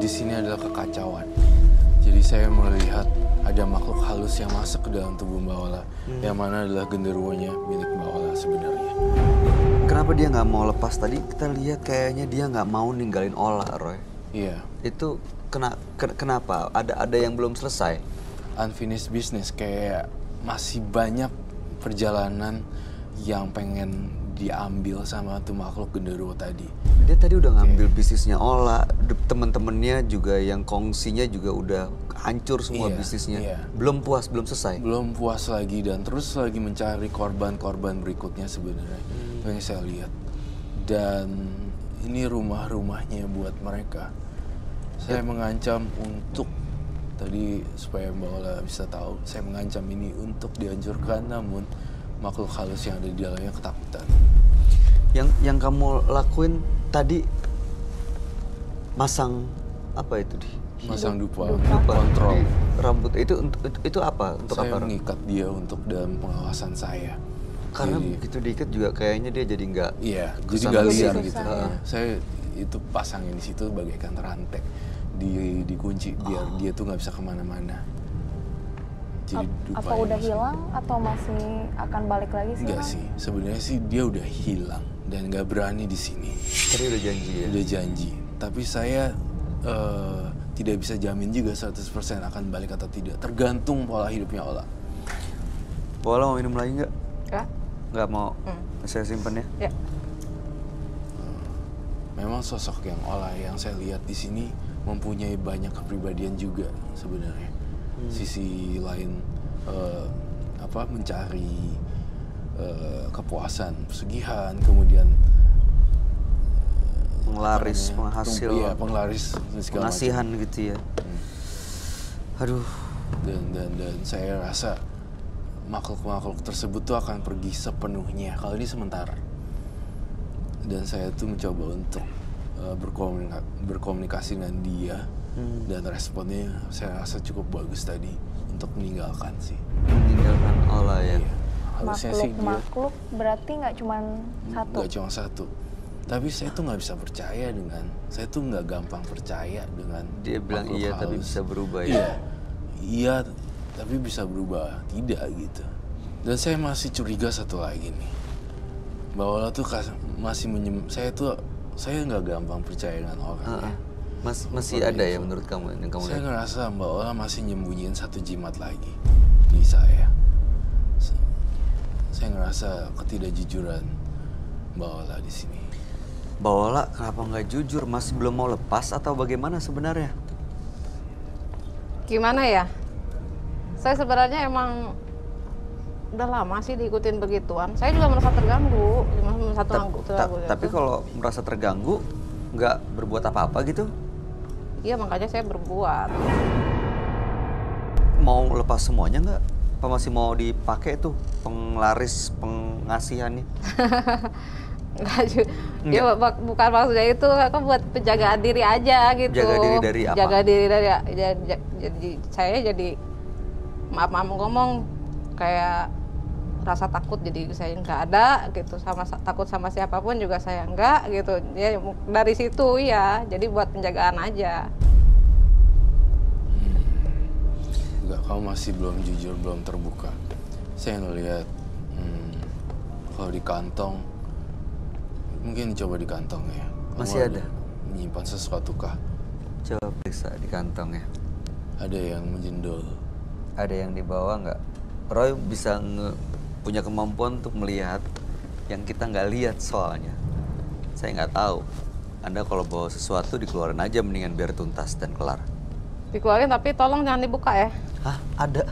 di sini adalah kekacauan. Jadi saya melihat ada makhluk halus yang masuk ke dalam tubuh Mbak Ola, yang mana adalah genderuwonya milik Mbak Ola sebenarnya. Kenapa dia nggak mau lepas? Tadi kita lihat kayaknya dia nggak mau ninggalin Ola, Roy. Iya. Itu kenapa? Ada yang belum selesai? Unfinished business, kayak masih banyak perjalanan yang pengen diambil sama tuh makhluk genderuwo tadi. Dia tadi udah ngambil bisnisnya Ola, temen-temennya juga yang kongsinya juga udah hancur semua bisnisnya. Iya. Belum puas, belum selesai. Belum puas lagi dan terus lagi mencari korban-korban berikutnya sebenarnya. Yang saya lihat. Dan ini rumah-rumahnya buat mereka. Saya mengancam untuk tadi supaya Mbak Ola bisa tahu, saya mengancam ini untuk dihancurkan, namun makhluk halus yang ada di dalamnya ketakutan. Yang kamu lakuin tadi masang apa itu di? Masang dupa Kontrol rambut itu apa? Untuk saya apa? mengikat dia untuk dalam pengawasan saya. Karena begitu diikat juga kayaknya dia jadi nggak. Iya, jadi kesana nggak liar kesini. gitu. Saya itu pasangin di situ bagaikan rantai, dikunci biar dia tuh nggak bisa kemana-mana. Jadi Apa udah hilang atau masih akan balik lagi sih? Enggak sih, sebenarnya sih dia udah hilang dan nggak berani di sini. Tadi udah janji ya? Udah janji, tapi saya tidak bisa jamin juga 100% akan balik atau tidak. Tergantung pola hidupnya Ola. Ola mau minum lagi nggak? Enggak. Nggak mau. Saya simpen ya. Ya. Memang sosok yang Ola yang saya lihat di sini mempunyai banyak kepribadian juga sebenarnya. Sisi lain mencari kepuasan, pesugihan, kemudian Penglaris, penghasil, penglaris pengasihan gitu ya. Aduh. Dan saya rasa makhluk-makhluk tersebut tuh akan pergi sepenuhnya. Kalau ini sementara. Dan saya tuh mencoba untuk berkomunikasi dengan dia. Dan responnya saya rasa cukup bagus tadi untuk meninggalkan sih. Meninggalkan Ola ya. Makhluk berarti nggak cuma satu? Nggak cuma satu. Tapi saya tuh nggak bisa percaya saya tuh nggak gampang percaya dengan dia bilang iya halus. Tapi bisa berubah ya. Iya tapi bisa berubah tidak gitu. Dan saya masih curiga satu lagi nih, Mbak Ola tuh masih saya nggak gampang percaya dengan orang. Masih ada ya menurut kamu yang kamu saya lihat? ngerasa Mbak Ola masih nyembunyiin satu jimat lagi di saya. Saya ngerasa ketidakjujuran Mbak Ola di sini. Mbak Ola kenapa nggak jujur? Masih belum mau lepas atau bagaimana sebenarnya? Gimana ya? Saya sebenarnya emang udah lama sih diikutin begituan. Saya juga merasa terganggu. Tapi kalau merasa terganggu, nggak berbuat apa-apa gitu? Iya, makanya saya berbuat. Mau lepas semuanya nggak? Apa masih mau dipakai tuh penglaris pengasihannya? Ya bukan maksudnya itu, aku buat penjagaan diri aja gitu. Jaga diri dari apa? Jaga diri dari jadi saya jadi maaf ngomong kayak rasa takut, jadi saya nggak ada gitu, takut sama siapapun juga saya nggak gitu ya, dari situ ya, jadi buat penjagaan aja. Enggak, kamu masih belum jujur, belum terbuka. Saya ngelihat kalau di kantong, mungkin coba di kantong ya. Masih ada? Menyimpan sesuatu kah? Coba periksa di kantong ya. Ada yang menjendol. Ada yang dibawa nggak? Roy bisa punya kemampuan untuk melihat yang kita nggak lihat soalnya. Saya nggak tahu. Anda kalau bawa sesuatu dikeluarin aja mendingan biar tuntas dan kelar. Dikeluarin tapi tolong jangan dibuka ya. Hah? Ada?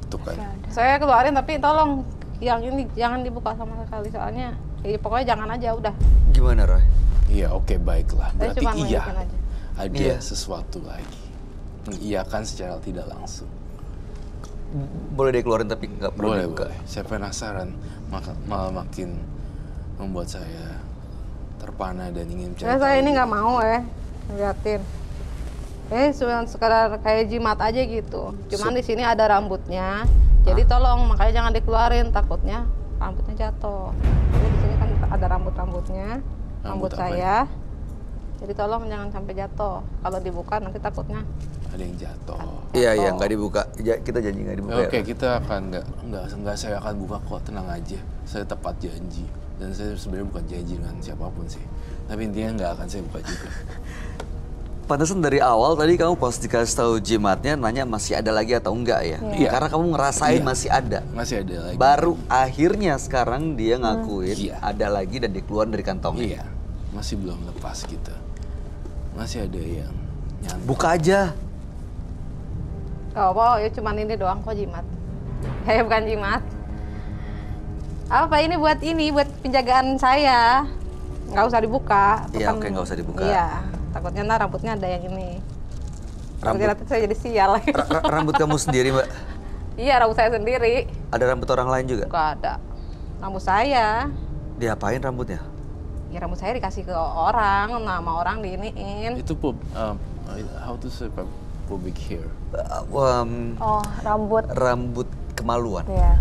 Tuh kan. Saya keluarin tapi tolong yang ini jangan dibuka sama sekali soalnya. Pokoknya jangan aja udah. Gimana Roy? Iya oke, baiklah. Berarti iya. Aja. Ada sesuatu lagi. Mengiyakan secara tidak langsung. Boleh dikeluarin tapi nggak perlu dibuka. Boleh. Saya penasaran, malah makin membuat saya terpana dan ingin mencari. Saya ini nggak mau liatin. Cuma sekedar kayak jimat aja gitu. Cuman di sini ada rambutnya, jadi tolong makanya jangan dikeluarin, takutnya rambutnya jatuh. Jadi di sini kan ada rambutnya, rambut saya. Jadi tolong jangan sampai jatuh. Kalau dibuka nanti takutnya. Ada yang jatuh. Iya, iya, nggak dibuka. Kita janji nggak dibuka. Oke, ya? kita akan nggak saya akan buka kok, tenang aja. Saya tepat janji. Dan saya sebenarnya bukan janji dengan siapapun sih. Tapi intinya nggak akan saya buka juga. Pantesan dari awal tadi kamu pas dikasih tahu jimatnya nanya masih ada lagi atau enggak ya? Iya. Karena kamu ngerasain Iya. masih ada. Masih ada lagi. Baru akhirnya sekarang dia ngakuin Iya. ada lagi dan dikeluarin dari kantongnya. Iya, masih belum lepas kita. Masih ada yang nyantol. Buka aja. Oh, ya cuman ini doang kok jimat. Kayak bukan jimat. Apa ini buat penjagaan saya. Nggak usah dibuka. Iya, Bukan- oke, nggak usah dibuka. Iya, takutnya ntar rambutnya ada yang ini. Rambut- Nanti saya jadi sial. Rambut kamu sendiri, Mbak? Iya, rambut saya sendiri. Ada rambut orang lain juga? Nggak ada. Rambut saya. Diapain rambutnya? Ya rambut saya dikasih ke orang, nama orang diiniin. Itu how to say public hair. Oh, rambut. Rambut kemaluan. Ya.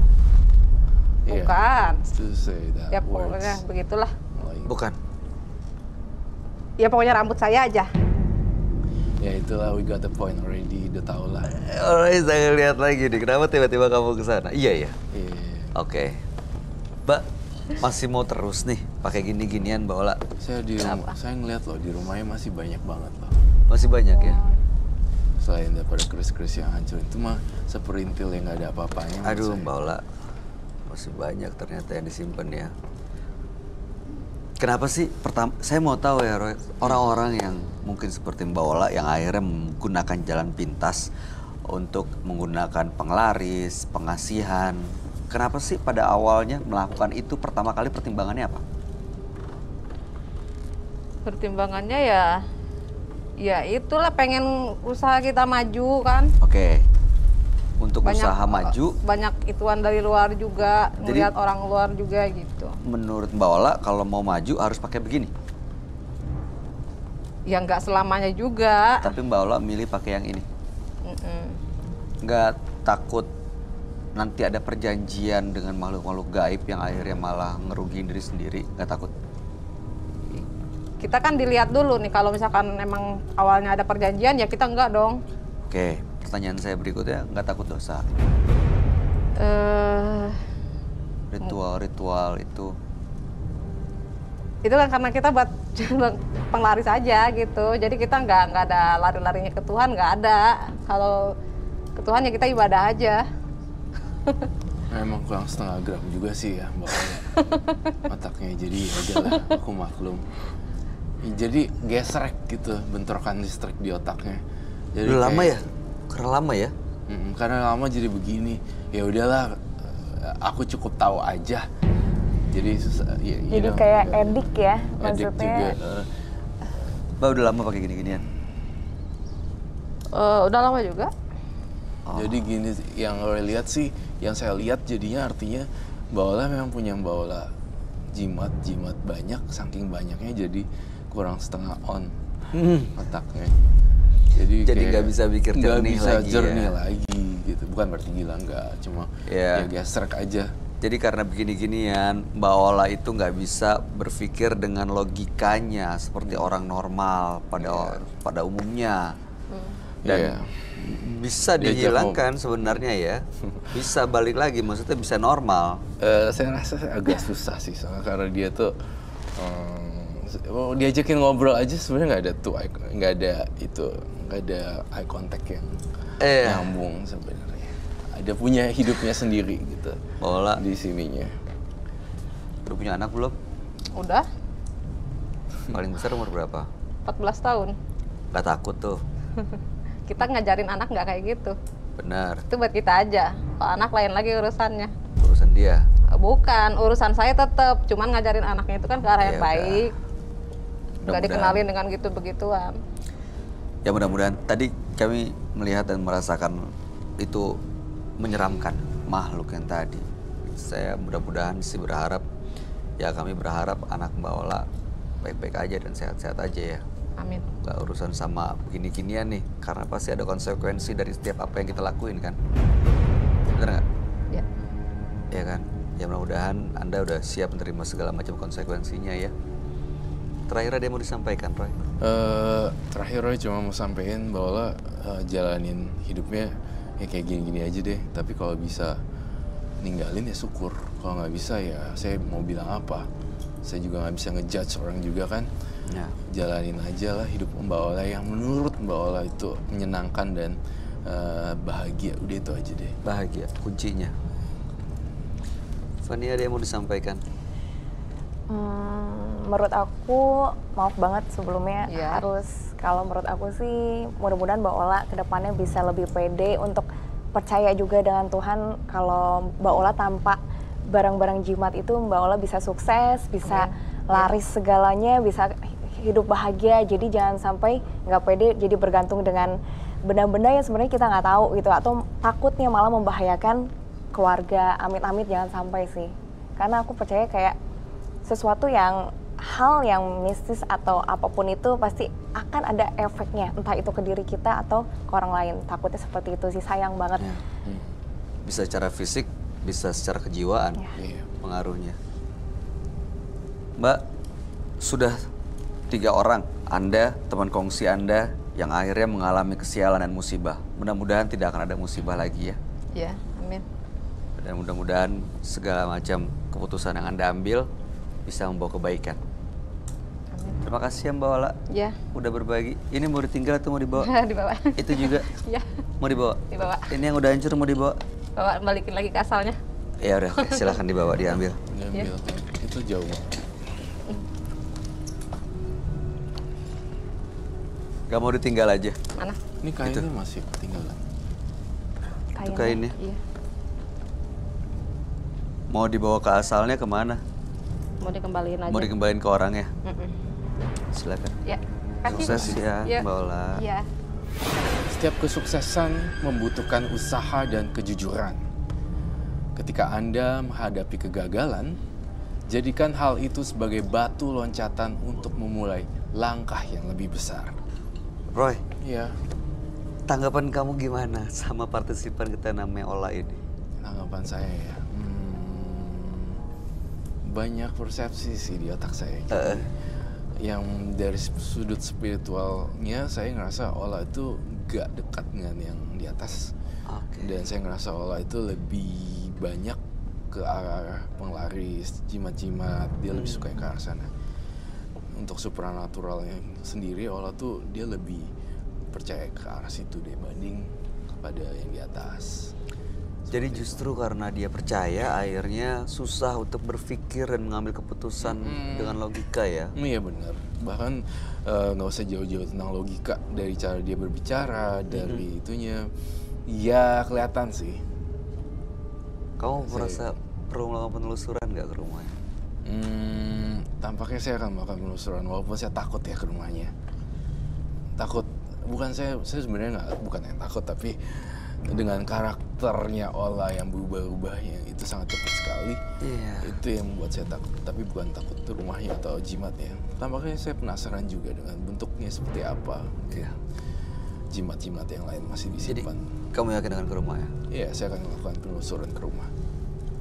Iya, Bukan. to say that Ya words. pokoknya begitulah. Like, Bukan. Ya pokoknya rambut saya aja. ya itulah, we got the point already. Udah tau lah. Alright, saya lihat lagi nih. Kenapa tiba-tiba kamu ke sana? Iya ya. Iya. Oke. Mbak, masih mau terus nih pakai gini-ginian Mbak Ola? Saya di rumah, saya ngeliat loh di rumahnya masih banyak banget loh. Masih banyak ya? Selain daripada keris-keris yang hancur itu mah seperintil yang nggak ada apa-apanya. menurut Aduh saya. Mbak Ola, masih banyak ternyata yang disimpan ya. Kenapa sih? Saya mau tahu ya Roy, orang-orang yang mungkin seperti Mbak Ola yang akhirnya menggunakan jalan pintas untuk menggunakan penglaris, pengasihan. Kenapa sih pada awalnya melakukan itu pertama kali pertimbangannya apa? Pertimbangannya ya itulah pengen usaha kita maju kan. Oke, untuk usaha maju, Banyak ituan dari luar juga, Jadi- melihat orang luar juga gitu. menurut Mbak Ola kalau mau maju harus pakai begini. Ya nggak selamanya juga. Tapi Mbak Ola milih pakai yang ini. Mm-mm. Nggak takut nanti ada perjanjian dengan makhluk-makhluk gaib yang akhirnya malah ngerugiin diri sendiri? Nggak takut? Kita kan dilihat dulu nih, kalau misalkan emang awalnya ada perjanjian ya kita enggak dong. Oke, pertanyaan saya berikutnya, nggak takut dosa? Ritual-ritual itu. Itu kan karena kita buat penglaris aja gitu. Jadi kita nggak ada lari-larinya ke Tuhan, nggak ada. Kalau ke Tuhan ya kita ibadah aja. Nah, emang kurang setengah gram juga sih ya Mbak Ola. Otaknya, jadi ya udahlah, aku maklum. Jadi gesrek gitu, bentrokan listrik di otaknya. Jadi Udah lama kayak- ya? Karena lama ya? Karena lama jadi begini. Ya udahlah, aku cukup tahu aja. Jadi susah. Jadi kayak edik ya, Edik maksudnya. juga. Mbak udah lama pakai gini-ginian? Udah lama juga. Jadi gini, yang lihat sih, yang saya lihat jadinya artinya Mbak Ola memang punya Mbak Ola jimat banyak, saking banyaknya jadi kurang setengah on otaknya. Jadi kayak nggak bisa pikir nggak jernih bisa lagi jernih ya. lagi gitu. Bukan berarti gila, nggak, cuma Iya. ya gesrek aja. Jadi karena begini-ginian, Mbak Ola itu nggak bisa berpikir dengan logikanya seperti orang normal pada umumnya. Dan Iya. bisa Diajak dihilangkan sebenarnya ya. Bisa balik lagi, maksudnya bisa normal. Saya rasa agak susah sih, soalnya karena dia tuh diajakin ngobrol aja sebenarnya nggak ada eye contact yang nyambung sebenarnya. Ada punya hidupnya sendiri gitu. Mbak Ola Di sininya. udah punya anak belum? Udah Paling besar umur berapa? 14 tahun. Gak takut tuh. Kita ngajarin anak nggak kayak gitu. Benar, Itu buat kita aja. Kalau anak lain lagi urusannya. urusan dia. Bukan, urusan saya tetap. Cuman ngajarin anaknya itu kan ke arah yang Ya udah. baik. Nggak Mudah-mudahan. dikenalin dengan gitu-begituan. Ya mudah-mudahan tadi kami melihat dan merasakan itu menyeramkan makhluk yang tadi. Saya mudah-mudahan sih berharap, ya kami berharap anak Mbak Ola baik-baik aja dan sehat-sehat aja ya. Amin. Gak urusan sama begini-ginian nih, karena pasti ada konsekuensi dari setiap apa yang kita lakuin kan. Bener nggak? Ya. Ya kan? Ya mudah-mudahan Anda udah siap menerima segala macam konsekuensinya ya. Terakhir ada yang mau disampaikan, Roy? Terakhir Roy cuma mau sampein bahwa jalanin hidupnya ya kayak gini-gini aja deh. Tapi kalau bisa ninggalin ya syukur. Kalau nggak bisa ya saya mau bilang apa. Saya juga nggak bisa ngejudge orang juga kan. Ya. Jalanin aja lah hidup Mbak Ola yang menurut Mbak Ola itu menyenangkan dan bahagia. Udah itu aja deh. Bahagia, kuncinya. Fani, ada yang mau disampaikan? Menurut aku, maaf banget sebelumnya, Iya. kalau menurut aku sih mudah-mudahan Mbak Ola kedepannya bisa lebih pede untuk percaya juga dengan Tuhan. Kalau Mbak Ola tanpa barang-barang jimat itu Mbak Ola bisa sukses, bisa laris segalanya, bisa hidup bahagia. Jadi jangan sampai nggak pede jadi bergantung dengan benda-benda yang sebenarnya kita nggak tahu gitu, atau takutnya malah membahayakan keluarga. Amit-amit jangan sampai sih, karena aku percaya kayak sesuatu yang hal yang mistis atau apapun itu pasti akan ada efeknya, entah itu ke diri kita atau ke orang lain. Takutnya seperti itu sih, sayang banget. Ya. Bisa secara fisik, bisa secara kejiwaan Iya. pengaruhnya. Mbak, sudah 3 orang, Anda, teman kongsi Anda yang akhirnya mengalami kesialan dan musibah. Mudah-mudahan tidak akan ada musibah lagi ya. Ya, amin. Dan mudah-mudahan segala macam keputusan yang Anda ambil bisa membawa kebaikan. Terima kasih ya Mbak Ola, Ya. udah berbagi. Ini mau ditinggal atau mau dibawa? Di bawah. Itu juga Ya, mau dibawa? dibawa. Ini yang udah hancur mau dibawa? Bawa balikin lagi ke asalnya. Ya udah, oke, silahkan dibawa, diambil. Diambil. Itu jauh. Gak mau ditinggal aja. Mana? Ini kainnya masih ketinggalan. Itu kainnya. Iya. Mau dibawa ke asalnya kemana? Mau dikembaliin aja. Mau dikembaliin ke orangnya? Mm-mm. Silakan. Ya. Kasih. Sukses ya Ya. Mbak Ola. Iya. Setiap kesuksesan membutuhkan usaha dan kejujuran. Ketika Anda menghadapi kegagalan, jadikan hal itu sebagai batu loncatan untuk memulai langkah yang lebih besar. Roy, Ya, tanggapan kamu gimana sama partisipan kita namanya Ola ini? tanggapan saya ya. Banyak persepsi sih di otak saya. Jadi, yang dari sudut spiritualnya saya ngerasa Ola itu gak dekat dengan yang di atas. Oke. Dan saya ngerasa Ola itu lebih banyak ke arah penglaris, jimat-jimat. Dia lebih suka yang ke arah sana. Untuk supranaturalnya sendiri, Ola tuh dia lebih percaya ke arah situ dibanding kepada yang di atas. Jadi justru karena dia percaya, akhirnya susah untuk berpikir dan mengambil keputusan dengan logika ya? Iya benar. Bahkan nggak usah jauh-jauh tentang logika, dari cara dia berbicara, dari itunya, ya kelihatan sih. Kamu merasa perlu melakukan penelusuran nggak ke rumahnya? Tampaknya saya akan melakukan penelusuran, walaupun saya takut ya ke rumahnya. Takut, bukan saya sebenarnya bukan yang takut, tapi dengan karakternya Ola yang berubah-ubahnya itu sangat cepat sekali. Iya. Itu yang membuat saya takut, tapi bukan takut ke rumahnya atau jimatnya. Tampaknya saya penasaran juga dengan bentuknya seperti apa. Iya. Jimat-jimat yang lain masih Jadi disimpan. kamu yakin akan ke rumahnya? Iya, saya akan melakukan penelusuran ke rumah.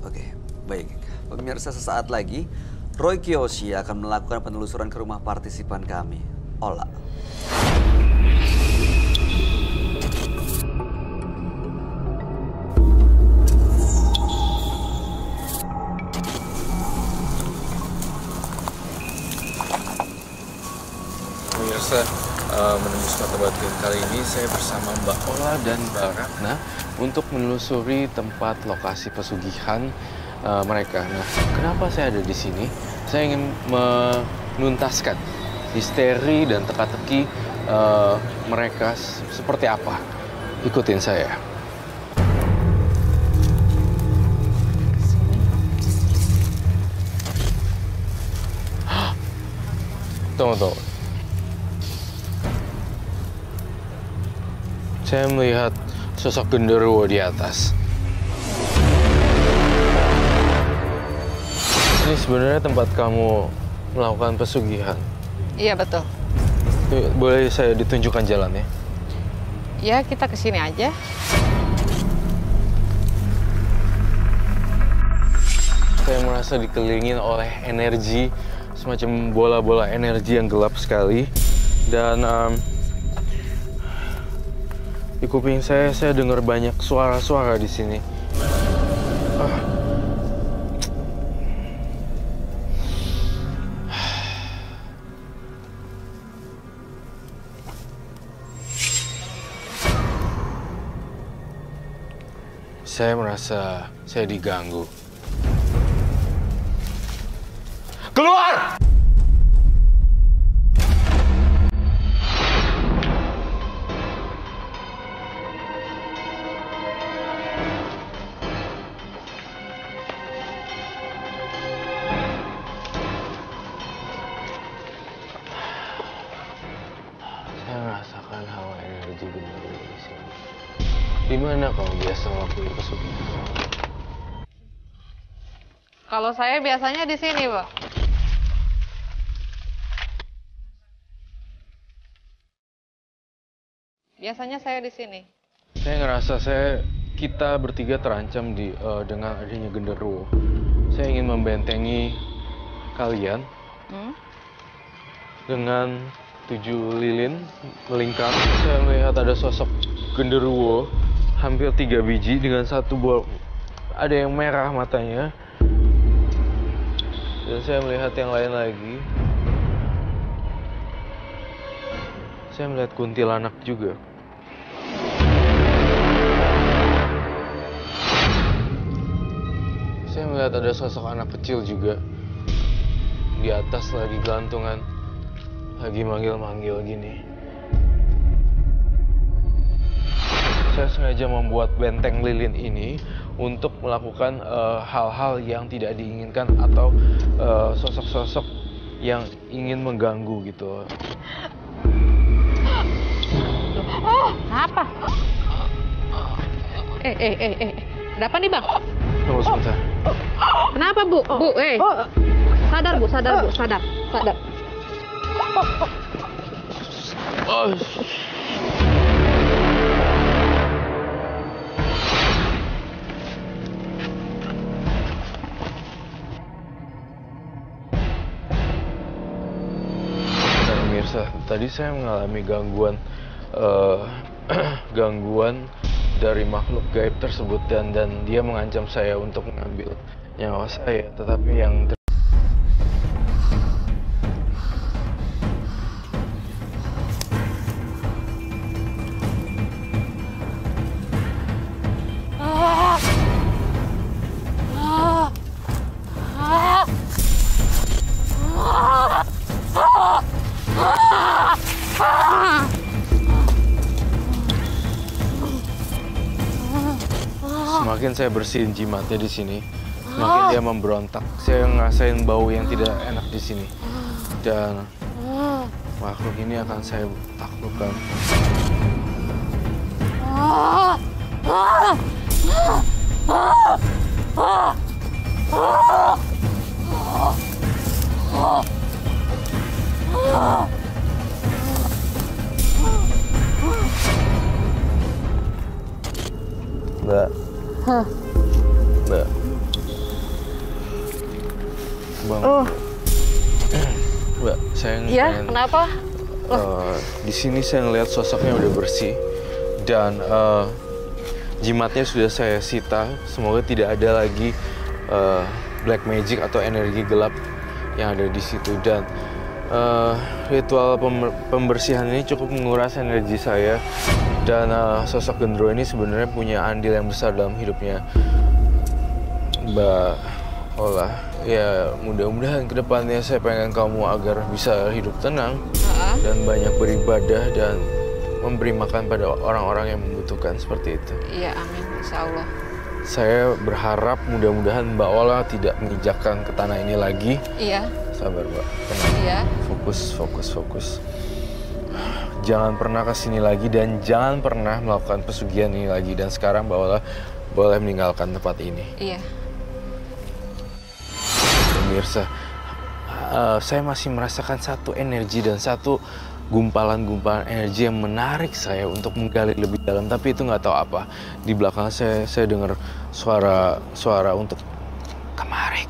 Oke, baik. Pemirsa, sesaat lagi Roy Kiyoshi akan melakukan penelusuran ke rumah partisipan kami, Ola. Pemirsa, menembus mata batin kali ini saya bersama Mbak Ola dan Mbak Ratna untuk menelusuri tempat lokasi pesugihan mereka. Nah, kenapa saya ada di sini? Saya ingin menuntaskan misteri dan teka-teki mereka seperti apa. Ikutin saya. Tunggu. Saya melihat sosok genderuwo di atas. Ini sebenarnya tempat kamu melakukan pesugihan. Iya, betul. Boleh saya ditunjukkan jalannya? Ya, kita ke sini aja. Saya merasa dikelilingin oleh energi semacam bola-bola energi yang gelap sekali. Dan di kuping saya dengar banyak suara-suara di sini. Saya merasa saya diganggu. Keluar! Saya merasakan hawa energi genderuwo di sini. Di mana kamu biasa melakukan pesugihan? Kalau saya biasanya di sini, Pak. Biasanya saya di sini. Saya ngerasa kita bertiga terancam dengan adanya genderuwo. Saya ingin membentengi kalian dengan 7 lilin melingkar. Saya melihat ada sosok genderuwo hampir 3 biji dengan satu buah, ada yang merah matanya. Dan saya melihat yang lain lagi. Saya melihat kuntilanak juga. Saya melihat ada sosok anak kecil juga. Di atas lagi gelantungan. Lagi manggil-manggil gini. Saya sengaja membuat benteng lilin ini untuk melakukan hal-hal yang tidak diinginkan atau sosok-sosok yang ingin mengganggu gitu. Apa? Ada apa nih, Bang? Tunggu sebentar. Kenapa, Bu? Bu, sadar, Bu, sadar, Bu, sadar. Oh. Pemirsa, tadi saya mengalami gangguan dari makhluk gaib tersebut dan dia mengancam saya untuk mengambil nyawa saya, tetapi yang semakin saya bersihin jimatnya di sini, semakin dia memberontak. Saya ngerasain bau yang tidak enak di sini, dan makhluk ini akan saya taklukkan. Mbak. Mbak. Bang. Mbak, saya Iya, kenapa? di sini saya ngelihat sosoknya udah bersih dan jimatnya sudah saya sita. Semoga tidak ada lagi black magic atau energi gelap yang ada di situ, dan ritual pembersihan ini cukup menguras energi saya. Dan sosok genderuwo ini sebenarnya punya andil yang besar dalam hidupnya Mbak Ola. Ya, mudah-mudahan kedepannya saya pengen kamu agar bisa hidup tenang dan banyak beribadah dan memberi makan pada orang-orang yang membutuhkan seperti itu. Iya, amin, insya Allah. Saya berharap mudah-mudahan Mbak Ola tidak menginjakkan ke tanah ini lagi. Iya. Sabar, Mbak. Tenang. Iya. Fokus. Jangan pernah kesini lagi dan jangan pernah melakukan pesugihan ini lagi. Dan sekarang Mbak Ola boleh meninggalkan tempat ini. Iya. Pemirsa, saya masih merasakan satu energi dan satu gumpalan-gumpalan energi yang menarik saya untuk menggali lebih dalam. Tapi itu nggak tahu apa. Di belakang saya dengar suara untuk kemari.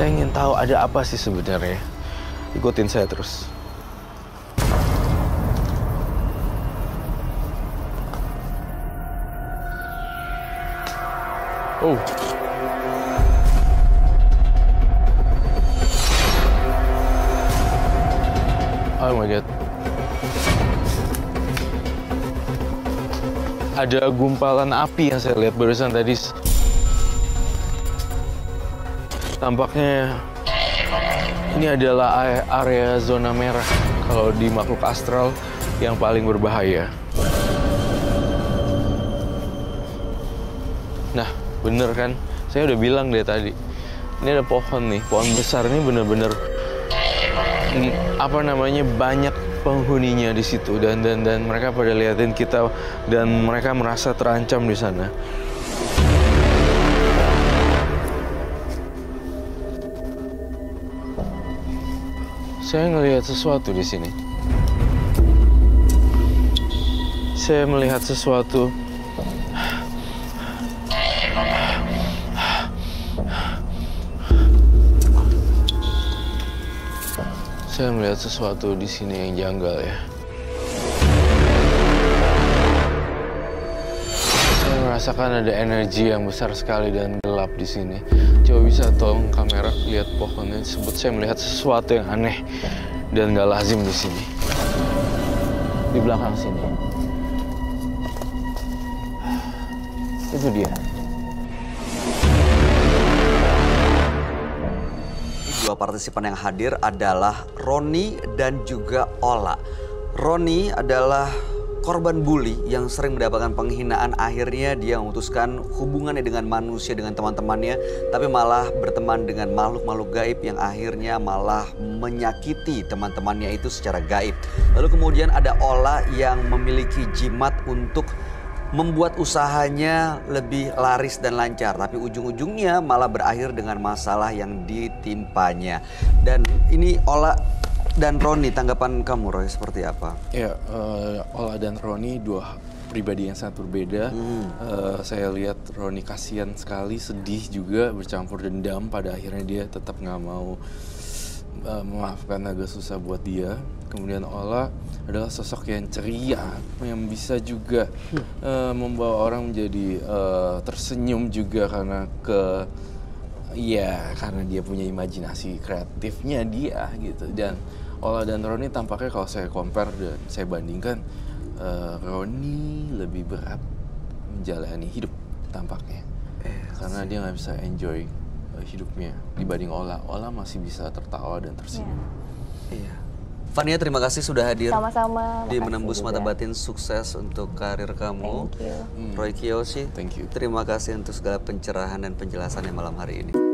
Saya ingin tahu ada apa sih sebenarnya. Ikutin saya terus. Oh. Oh my god. Ada gumpalan api yang saya lihat barusan tadi. Tampaknya ini adalah area zona merah kalau di makhluk astral yang paling berbahaya. Nah, bener kan? Saya udah bilang dari tadi. Ini ada pohon nih, pohon besar ini bener-bener banyak penghuninya di situ dan mereka pada liatin kita dan mereka merasa terancam di sana. Saya ngelihat sesuatu di sini. Saya melihat sesuatu. Saya melihat sesuatu di sini yang janggal ya. Saya merasakan ada energi yang besar sekali dan gelap di sini. Coba bisa tolong kamera lihat pohonnya tersebut. Saya melihat sesuatu yang aneh dan gak lazim di sini. Di belakang sini. Itu dia. Dua partisipan yang hadir adalah Roni dan juga Ola. Roni adalah korban bully yang sering mendapatkan penghinaan. Akhirnya dia memutuskan hubungannya dengan manusia, dengan teman-temannya, tapi malah berteman dengan makhluk-makhluk gaib yang akhirnya malah menyakiti teman-temannya itu secara gaib. Lalu kemudian ada Ola yang memiliki jimat untuk membuat usahanya lebih laris dan lancar, tapi ujung-ujungnya malah berakhir dengan masalah yang ditimpanya. Dan ini Ola dan Roni, tanggapan kamu Roy seperti apa? Ya, Ola dan Roni dua pribadi yang sangat berbeda. Saya lihat Roni kasihan sekali, sedih juga, bercampur dendam. Pada akhirnya dia tetap nggak mau memaafkan, agak susah buat dia. Kemudian Ola adalah sosok yang ceria, yang bisa juga membawa orang menjadi tersenyum juga karena karena dia punya imajinasi kreatifnya dia gitu. Dan Ola dan Roni tampaknya kalau saya compare dan saya bandingkan, Roni lebih berat menjalani hidup tampaknya, karena dia nggak bisa enjoy hidupnya dibanding Ola. Ola masih bisa tertawa dan tersenyum. Iya. Fania, terima kasih sudah hadir. Sama-sama. Di Menembus Mata Batin, sukses untuk karir kamu. Thank you. Roy Kiyoshi, Thank you. terima kasih untuk segala pencerahan dan penjelasannya malam hari ini.